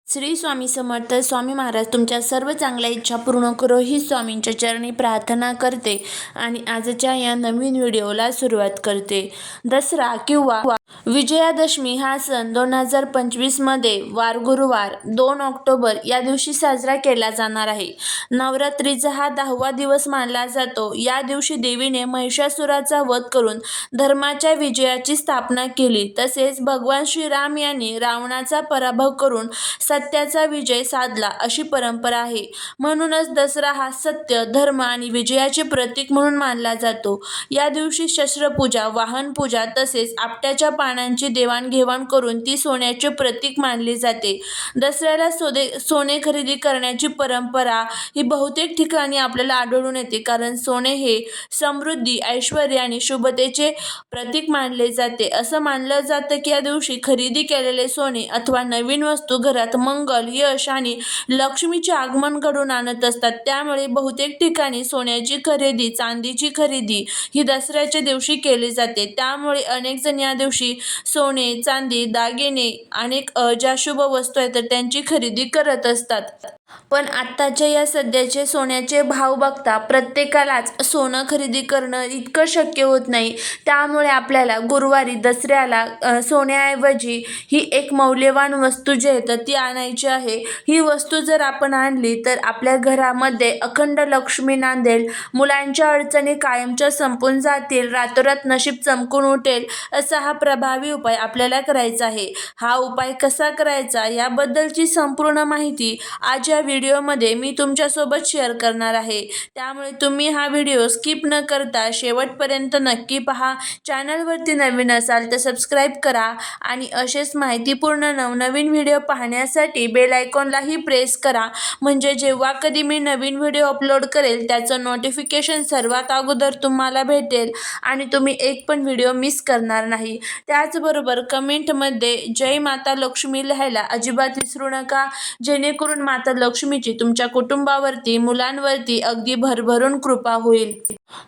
श्री स्वामी समर्थ. स्वामी महाराज तुमच्या सर्व चांगल्या इच्छा पूर्ण करो ही स्वामींच्या चरणी प्रार्थना करते आणि आजच्या या नवीन व्हिडिओला सुरुवात करते. दसरा किंवा विजयादशमी हा सण 2025 मध्ये वार गुरुवार 2 ऑक्टोबर या दिवशी साजरा केला जाणार आहे. नवरात्रीचा हा 10वा दिवस मानला जातो. या दिवशी देवीने महिषासुराचा वध करून धर्माच्या विजयाची स्थापना केली. तसेच भगवान श्रीराम यांनी रावणाचा पराभव करून सत्याचा विजय साधला अशी परंपरा आहे. म्हणूनच दसरा हा सत्य, धर्म आणि विजयाचे प्रतीक म्हणून मानला जातो. या दिवशी शस्त्रपूजा, वाहन पूजा तसेच आपट्याच्या पानांची देवाणघेवाण करून ती सोन्याचे प्रतीक मानली जाते. दसऱ्याला सोने खरेदी करण्याची परंपरा ही बहुतेक ठिकाणी आपल्याला आढळून येते, कारण सोने हे समृद्धी, ऐश्वर्य आणि शुभतेचे प्रतीक मानले जाते. असं मानलं जातं की या दिवशी खरेदी केलेले सोने अथवा नवीन वस्तू घरात मंगल, यश आणि लक्ष्मीचे आगमन घडवून आणत असतात. त्यामुळे बहुतेक ठिकाणी सोन्याची खरेदी, चांदीची खरेदी ही दसऱ्याच्या दिवशी केली जाते. त्यामुळे अनेक जण या दिवशी सोने, चांदी, दागिने, अनेक ज्या शुभ वस्तू आहेत तर त्यांची खरेदी करत असतात. पण आत्ताच्या या सध्याचे सोन्याचे भाव बघता प्रत्येकालाच सोनं खरेदी करणं इतकं शक्य होत नाही. त्यामुळे आपल्याला गुरुवारी दसऱ्याला सोन्याऐवजी ही एक मौल्यवान वस्तू जी आहे तर ती आणायची आहे. ही वस्तू जर आपण आणली तर आपल्या घरामध्ये अखंड लक्ष्मी नांदेल, मुलांच्या अडचणी कायमच्या संपून जातील, रातोरात नशीब चमकून उठेल असा हा प्रभावी उपाय आपल्याला करायचा आहे. हा उपाय कसा करायचा याबद्दलची संपूर्ण माहिती आज या व्हिडिओमध्ये मी तुमच्यासोबत शेअर करणार आहे. त्यामुळे तुम्ही हा व्हिडिओ स्किप न करता शेवटपर्यंत नक्की पहा. चॅनलवरती नवीन असाल तर सबस्क्राईब करा आणि असेच माहितीपूर्ण नवनवीन व्हिडिओ पाहण्यासाठी बेल आयकॉनलाही प्रेस करा, म्हणजे जेव्हा कधी मी नवीन व्हिडिओ अपलोड करेल त्याचं नोटिफिकेशन सर्वात अगोदर तुम्हाला भेटेल आणि तुम्ही एक पण व्हिडिओ मिस करणार नाही. त्याचबरोबर कमेंटमध्ये जय माता लक्ष्मी लिहायला अजिबात विसरू नका, जेणेकरून माता लक्ष्मीची तुमच्या कुटुंबावरती, मुलांवरती अगदी भरभरून कृपा होईल.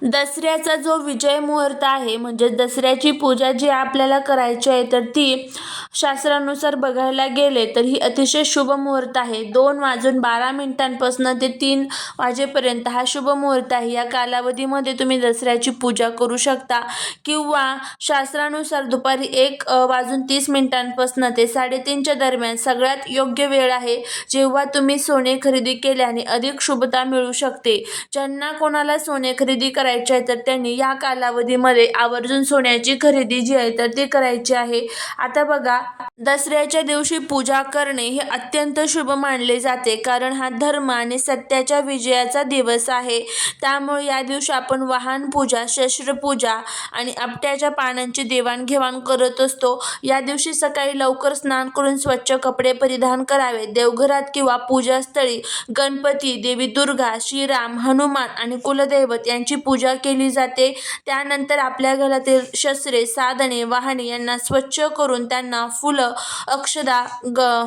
दसऱ्याचा जो विजय मुहूर्त आहे, म्हणजे दसऱ्याची पूजा जी आपल्याला करायची आहे तर ती शास्त्रानुसार बघायला गेले तर ही अतिशय शुभ मुहूर्त आहे. 2:12 ते 3 वाजेपर्यंत हा शुभ मुहूर्त आहे. या कालावधीमध्ये तुम्ही दसऱ्याची पूजा करू शकता किंवा शास्त्रानुसार दुपारी 1:30 ते 3:30 दरम्यान सगळ्यात योग्य वेळ आहे, जेव्हा तुम्ही सोने खरेदी केल्याने अधिक शुभता मिळू शकते. ज्यांना कोणाला सोने खरेदी करायचे आहे तर त्यांनी या कालावधीमध्ये आवर्जून सोन्याची खरेदी जी आहे तर ती करायची आहे. आता बघा, दसऱ्याच्या दिवशी पूजा करणे हे अत्यंत शुभ मानले जाते, कारण हा धर्म आणि सत्याच्या विजयाचा दिवस आहे. त्यामुळे या दिवशी आपण वाहन पूजा, शस्त्रपूजा आणि आपट्याच्या पानांची देवाणघेवाण करत असतो. या दिवशी सकाळी लवकर स्नान करून स्वच्छ कपडे परिधान करावे. देवघरात किंवा पूजास्थळी गणपती, देवी दुर्गा, श्रीराम, हनुमान आणि कुलदैवत यांची पूजा केली जाते. त्यानंतर आपल्या घरातील शस्त्रे, साधने, वाहने यांना स्वच्छ करून त्यांना फुलं, अक्षदा,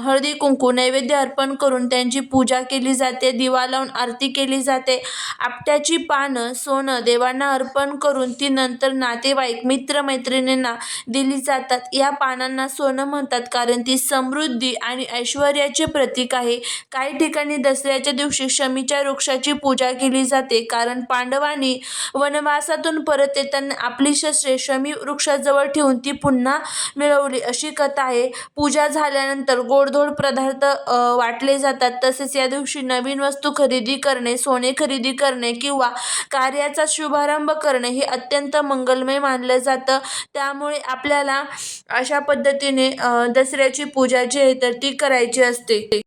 हळदी कुंकू नैवेद्य अर्पण करून त्यांची पूजा केली जाते. दिवा लावून आरती केली जाते. आपट्याची पानं, सोनं देवांना अर्पण करून ती नंतर नातेवाईक, मित्रमैत्रिणींना दिली जातात. या पानांना सोनं म्हणतात कारण ती समृद्धी आणि ऐश्वर्याचे प्रतीक आहे. काही ठिकाणी दसऱ्याच्या दिवशी शमीच्या वृक्षाची पूजा केली जाते, कारण पांडवांनी वनवासातून परत येताना आपली शस्त्रे शमी वृक्षाजवळ ठेवून ती पुन्हा मिळवली अशी कथा आहे. पूजा झाल्यानंतर गोडधोड पदार्थ वाटले जातात. तसेच या दिवशी नवीन वस्तू खरेदी करणे, सोने खरेदी करणे किंवा कार्याचा शुभारंभ करणे हे अत्यंत मंगलमय मानलं जातं. त्यामुळे आपल्याला अशा पद्धतीने दसऱ्याची पूजा जी आहे तर ती करायची असते.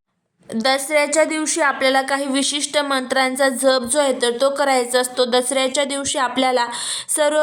दसऱ्याच्या दिवशी आपल्याला काही विशिष्ट मंत्रांचा जप जो आहे तर तो करायचा असतो. दसऱ्याच्या दिवशी आपल्याला सर्व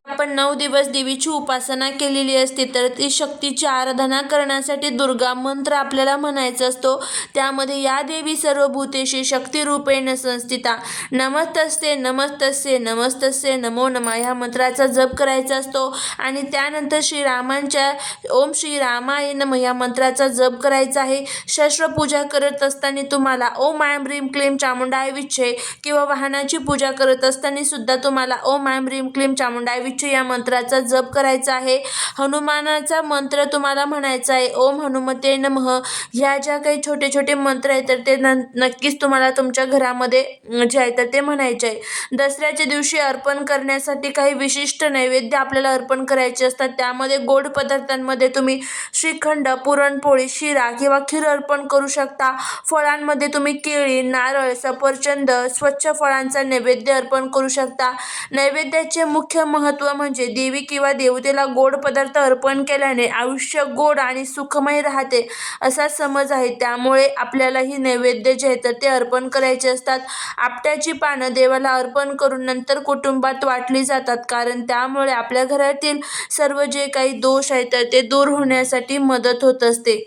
आपण 9 दिवस देवीची उपासना केलेली असते, तर ती शक्तीची आराधना करण्यासाठी दुर्गा मंत्र आपल्याला म्हणायचा असतो. त्यामध्ये या देवी सर्वभूतेषु शक्तिरूपेण संस्थिता नमस्तस्ये नमस्तस्ये नमस्तस्ये नमो नमः ह्या मंत्राचा जप करायचा असतो. आणि त्यानंतर श्रीरामांच्या ओम श्री रामाय नमः या मंत्राचा जप करायचा आहे. शस्त्र पूजा करत असताना तुम्हाला ओम ऐं ह्रीं क्लीं चामुंडाय विच्चे किंवा वाहनाची पूजा करत असताना सुद्धा तुम्हाला ओम ऐं ह्रीं क्लीं चामुंडाय विच्चे या मंत्राचा जप करायचा आहे. हनुमानाचा मंत्र तुम्हाला म्हणायचा आहे, ओम हनुमते नमः. ह्या ज्या काही छोटे छोटे मंत्र आहेत तर ते नक्कीच तुम्हाला तुमच्या घरामध्ये जे आहे तर ते म्हणायचे आहे. दसऱ्याच्या दिवशी अर्पण करण्यासाठी काही विशिष्ट नैवेद्य आपल्याला अर्पण करायचे असतात. त्यामध्ये गोड पदार्थांमध्ये तुम्ही श्रीखंड, पुरणपोळी, शिरा किंवा खीर अर्पण करू शकता. फळांमध्ये तुम्ही केळी, नारळ, सफरचंद, स्वच्छ फळांचा नैवेद्य अर्पण करू शकता. नैवेद्याचे मुख्य महत्त्व म्हणजे देवी किंवा देवतेला गोड पदार्थ अर्पण केल्याने आयुष्य गोड आणि सुखमय राहते असा समज आहे. त्यामुळे आपल्याला ही नैवेद्य जे आहे तर ते अर्पण करायचे असतात. आपट्याची पानं देवाला अर्पण करून नंतर कुटुंबात वाटली जातात, कारण त्यामुळे आपल्या घरातील सर्व जे काही दोष आहेत तर ते दूर होण्यासाठी मदत होत असते.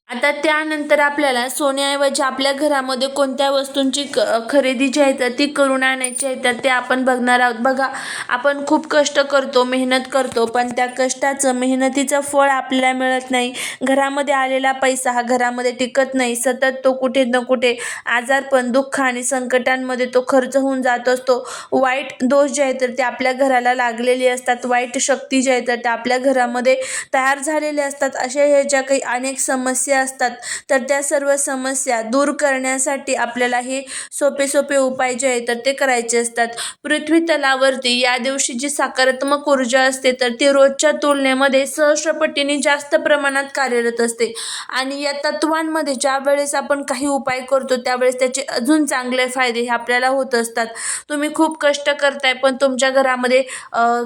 आता त्यानंतर आपल्याला सोन्याऐवजी आपल्या घरामध्ये कोणत्या वस्तूंची खरेदी जी आहे तर ती करून आणायची आहे तर ते आपण बघणार आहोत. बघा, आपण खूप कष्ट करतो, मेहनत करतो, पण त्या कष्टाचं, मेहनतीचं फळ आपल्याला मिळत नाही. घरामध्ये आलेला पैसा हा घरामध्ये टिकत नाही. सतत तो कुठे ना कुठे आजारपण, दुःख आणि संकटांमध्ये तो खर्च होऊन जात असतो. वाईट दोष जे आहेत तर ते आपल्या घराला लागलेले असतात. वाईट शक्ती जे आहेत तर त्या आपल्या घरामध्ये तयार झालेल्या असतात. अशा ह्या ज्या काही अनेक समस्या असतात तर त्या सर्व समस्या दूर करण्यासाठी आपल्याला हे सोपे सोपे उपाय जे आहेत तर ते करायचे असतात. पृथ्वी तलावरती या दिवशी जी सकारात्मक ऊर्जा असते तर ती रोजच्या तुलनेमध्ये सहस्रपटीने जास्त प्रमाणात कार्यरत असते आणि या तत्वांमध्ये ज्या वेळेस आपण काही उपाय करतो त्यावेळेस त्याचे अजून चांगले फायदे हे आपल्याला होत असतात. तुम्ही खूप कष्ट करताय पण तुमच्या घरामध्ये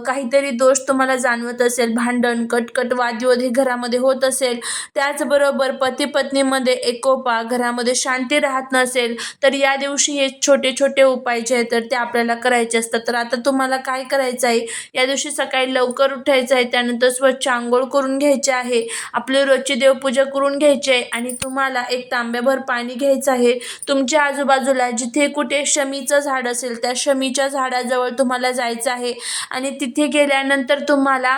काहीतरी दोष तुम्हाला जाणवत असेल, भांडण, कटकट, वादविवाद हे घरामध्ये होत असेल, त्याचबरोबर पती पत्नीमध्ये एकोपा, घरामध्ये शांती राहत नसेल तर या दिवशी हे छोटे छोटे उपाय जे आहेत तर ते आपल्याला करायचे असतात. तर आता तुम्हाला काय करायचं आहे, या दिवशी सकाळी लवकर उठायचं आहे, त्यानंतर स्वच्छ आंघोळ करून घ्यायचे आहे, आपली रोजची देवपूजा करून घ्यायची आहे आणि तुम्हाला एक तांब्याभर पाणी घ्यायचं आहे. तुमच्या आजूबाजूला जिथे कुठे शमीचं झाड असेल त्या शमीच्या झाडाजवळ तुम्हाला जायचं आहे आणि तिथे गेल्यानंतर तुम्हाला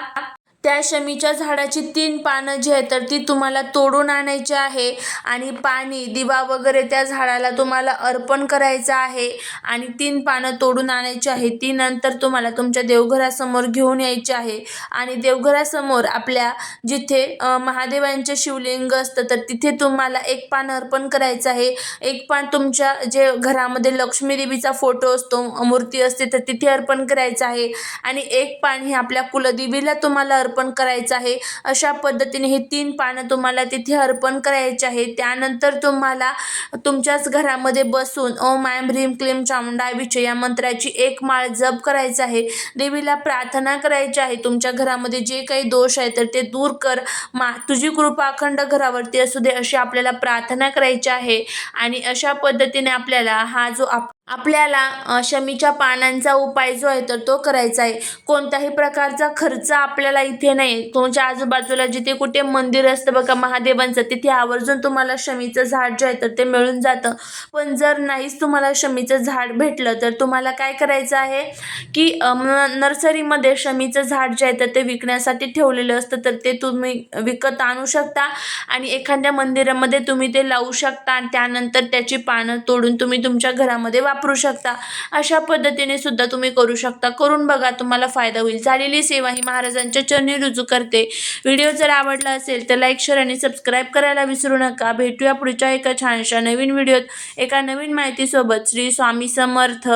त्या शमीच्या झाडाची 3 पानं जी आहेत तर ती तुम्हाला तोडून आणायची आहे आणि पाणी, दिवा वगैरे त्या झाडाला तुम्हाला अर्पण करायचं आहे आणि 3 पानं तोडून आणायची आहे. ती नंतर तुम्हाला तुमच्या देवघरासमोर घेऊन यायची आहे आणि देवघरासमोर आपल्या जिथे महादेवांचे शिवलिंग असतं तर तिथे तुम्हाला 1 पान अर्पण करायचं आहे. 1 पान तुमच्या जे घरामध्ये लक्ष्मी देवीचा फोटो असतो, मूर्ती असते तर तिथे अर्पण करायचं आहे आणि 1 पान हे आपल्या कुलदेवीला तुम्हाला अर्पण करायचं आहे. अशा पद्धतीने हे 3 पानं तुम्हाला तिथे अर्पण करायचे आहे. त्यानंतर तुम्हाला तुमच्याच घरामध्ये बसून ओम ऐं ह्रीं क्लीं चामुंडाय विच्चे या मंत्राची 1 माळ जप करायचा आहे. देवीला प्रार्थना करायची आहे, तुमच्या घरामध्ये जे काही दोष आहे तर ते दूर कर, तुझी कृपा अखंड घरावरती असू दे अशी आपल्याला प्रार्थना करायची आहे. आणि अशा पद्धतीने आपल्याला हा जो आपल्याला शमीच्या पानांचा उपाय जो आहे तर तो करायचा आहे. कोणत्याही प्रकारचा खर्च आपल्याला इथे नाही. तुमच्या आजूबाजूला जिथे कुठे मंदिर असतं बघा महादेवांचं, तिथे आवर्जून तुम्हाला शमीचं झाड जे आहे तर ते मिळून जातं. पण जर नाहीच तुम्हाला शमीचं झाड भेटलं तर तुम्हाला काय करायचं आहे की नर्सरीमध्ये शमीचं झाड जे आहे तर ते विकण्यासाठी ठेवलेलं असतं तर ते तुम्ही विकत आणू शकता आणि एखाद्या मंदिरामध्ये तुम्ही ते लावू शकता आणि त्यानंतर त्याची पानं तोडून तुम्ही तुमच्या घरामध्ये वापरू शकता. अशा पद्धतीने सुद्धा तुम्ही करू शकता. करून बघा, तुम्हाला फायदा होईल. झालेली सेवा ही महाराजांच्या चरणी रुजू करते. व्हिडिओ जर आवडला असेल तर लाईक, शेअर आणि सबस्क्राईब करायला विसरू नका. भेटूया पुढच्या एका छानशा नवीन व्हिडिओत एका नवीन माहितीसोबत. श्री स्वामी समर्थ.